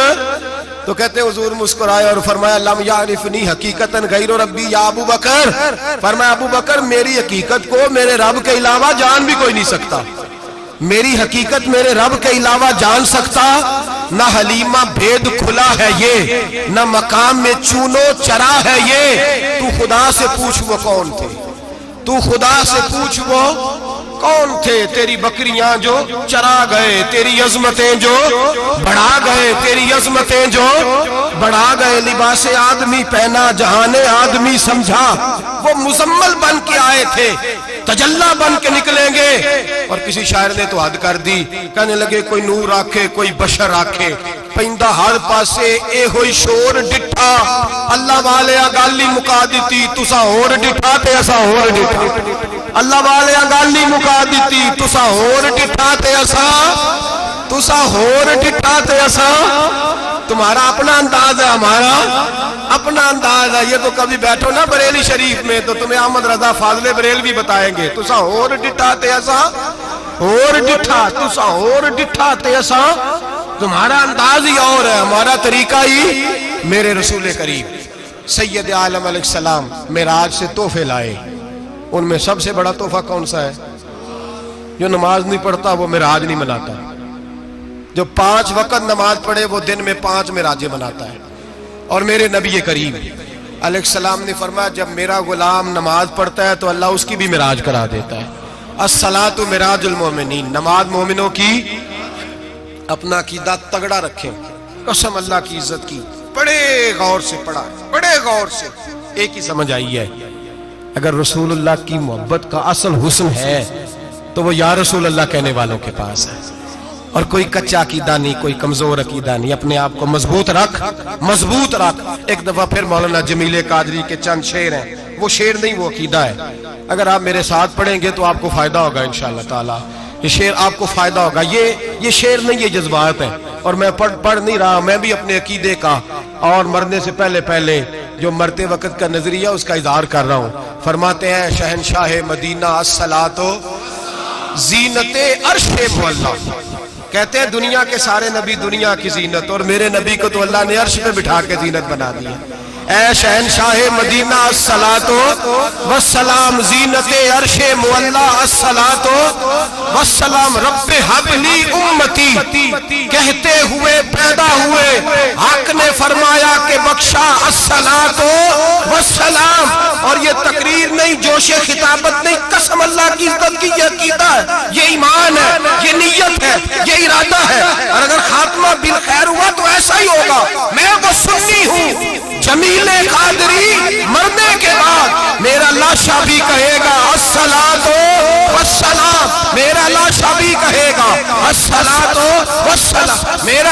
تو کہتے حضور مسکرائے اور فرمایا لم یعرفنی حقیقتاً غیر ربی یا ابو بکر، فرمایا ابو بکر میری حقیقت کو میرے رب کے علاوہ جان بھی کوئی نہیں سکتا، میری حقیقت میرے رب کے علاوہ جان سکتا نہ حلیمہ بھید کھلا ہے یہ، نہ مقام میں چونو چرا ہے یہ۔ تو خدا سے پوچھ وہ کون تھے، تو خدا سے پوچھ وہ کون تھے، تیری بکریاں جو چرا گئے، تیری عظمتیں جو بڑھا گئے، تیری عظمتیں جو بڑھا گئے۔ لباس آدمی پہنا جہان آدمی سمجھا، وہ مزمل بن کے آئے تھے تجلا بن کے نکلیں گے۔ اور کسی شاعر نے تو حد کر دی، کہنے لگے کوئی نور آکھے کوئی بشر آکھے، پیندہ ہر پاسے اے ہوئی شور ڈٹھا، اللہ والے گالی مکا دیتی تسا اور ڈٹھا تے اسا اور ڈٹھا، اللہ والے گالی مکا دیتی تسا اور ڈٹھا تے اسا، تسا اور ڈٹھا تے اسا۔ تمہارا اپنا انداز ہے، ہمارا اپنا انداز ہے۔ یہ تو کبھی بیٹھو نا بریلی شریف میں تو تمہیں احمد رضا فاضل بریل بھی بتائیں گے، تسا اور ڈٹھا تے اسا اور ڈٹھا، تسا اور ڈٹھا تے اسا۔ تمہارا انداز ہی اور ہے، ہمارا طریقہ ہی۔ میرے رسول کریم سید عالم علیہ السلام معراج سے تحفے لائے، ان میں سب سے بڑا تحفہ کون سا ہے؟ جو نماز نہیں پڑھتا وہ معراج نہیں مناتا، جو 5 وقت نماز پڑھے وہ دن میں 5 معراجیں مناتا ہے۔ اور میرے نبی کریم علیہ السلام نے فرمایا جب میرا غلام نماز پڑھتا ہے تو اللہ اس کی بھی معراج کرا دیتا ہے۔ الصلاۃ معراج المومنین، نماز مومنوں کی۔ اپنا عقیدہ تگڑا رکھیں، قسم اللہ کی عزت کی، بڑے غور سے پڑھا، بڑے غور سے۔ ایک ہی سمجھ آئی ہے، اگر رسول اللہ کی محبت کا اصل حسن ہے تو وہ یا رسول اللہ کہنے والوں کے پاس ہے، اور کوئی کچا عقیدہ نہیں، کوئی کمزور عقیدہ نہیں۔ اپنے آپ کو مضبوط رکھ، مضبوط رکھ۔ ایک دفعہ پھر مولانا جمیل قادری کے چند شعر ہیں، وہ شعر نہیں وہ عقیدہ ہے۔ اگر آپ میرے ساتھ پڑھیں گے تو آپ کو فائدہ ہوگا انشاءاللہ تعالی، یہ شعر آپ کو فائدہ ہوگا۔ یہ شعر نہیں، یہ جذبات ہیں، اور میں پڑھ نہیں رہا، میں بھی اپنے عقیدے کا اور مرنے سے پہلے جو مرتے وقت کا نظریہ اس کا اظہار کر رہا ہوں۔ فرماتے ہیں شہنشاہ مدینہ الصلاۃ زینت عرش معلا، کہتے ہیں دنیا کے سارے نبی دنیا کی زینت، اور میرے نبی کو تو اللہ نے عرش پہ بٹھا کے زینت بنا دی۔ اے شہنشاہ مدینہ الصلاۃ والسلام زینت عرش معلا، الصلاۃ والسلام رب حب لی امتی، کہتے ہوئے پیدا ہوئے حق نے فرمایا کہ بخشا الصلاۃ والسلام، اور یہ تقریر نہیں، جوش خطابت نہیں، قسم اللہ کی عزت کی یہ عقیدہ ہے، یہ ایمان ہے، یہ نیت ہے، یہ ارادہ ہے، اور اگر خاتمہ بالخیر ہوا تو ایسا ہی ہوگا۔ میں وہ سنی ہوں، جمیل قادری مرنے کے بعد میرا لاشا بھی کہے گا الصلاۃ والسلام، میرا لاشا بھی کہے گا الصلاۃ والسلام، میرا